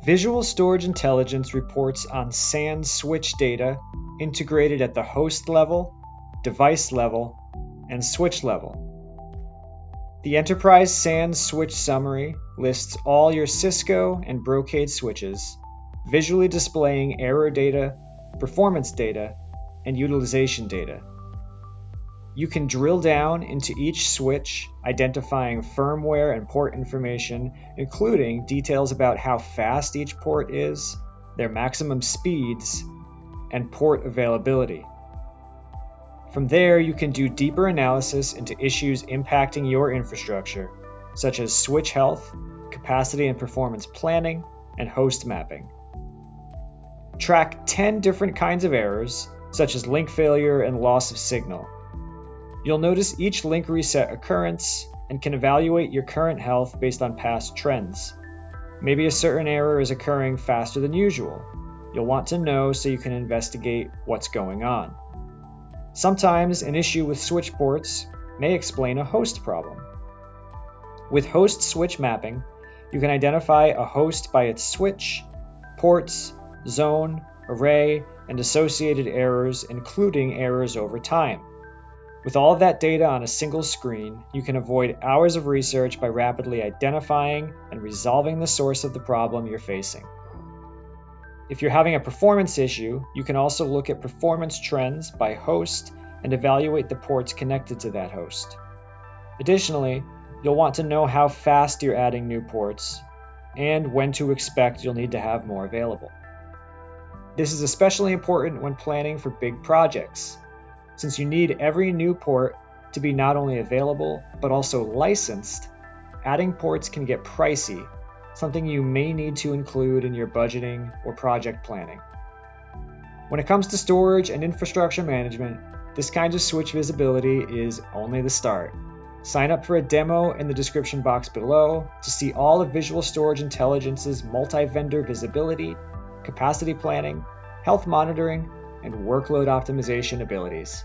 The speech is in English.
Visual Storage Intelligence reports on SAN switch data integrated at the host level, device level, and switch level. The Enterprise SAN Switch Summary lists all your Cisco and Brocade switches, visually displaying error data, performance data, and utilization data. You can drill down into each switch, identifying firmware and port information, including details about how fast each port is, their maximum speeds, and port availability. From there, you can do deeper analysis into issues impacting your infrastructure, such as switch health, capacity and performance planning, and host mapping. Track 10 different kinds of errors, such as link failure and loss of signal. You'll notice each link reset occurrence and can evaluate your current health based on past trends. Maybe a certain error is occurring faster than usual. You'll want to know so you can investigate what's going on. Sometimes an issue with switch ports may explain a host problem. With host switch mapping, you can identify a host by its switch, ports, zone, array, and associated errors, including errors over time. With all of that data on a single screen, you can avoid hours of research by rapidly identifying and resolving the source of the problem you're facing. If you're having a performance issue, you can also look at performance trends by host and evaluate the ports connected to that host. Additionally, you'll want to know how fast you're adding new ports and when to expect you'll need to have more available. This is especially important when planning for big projects, since you need every new port to be not only available, but also licensed. Adding ports can get pricey, something you may need to include in your budgeting or project planning. When it comes to storage and infrastructure management, this kind of switch visibility is only the start. Sign up for a demo in the description box below to see all of Visual Storage Intelligence's multi-vendor visibility, capacity planning, health monitoring, and workload optimization abilities.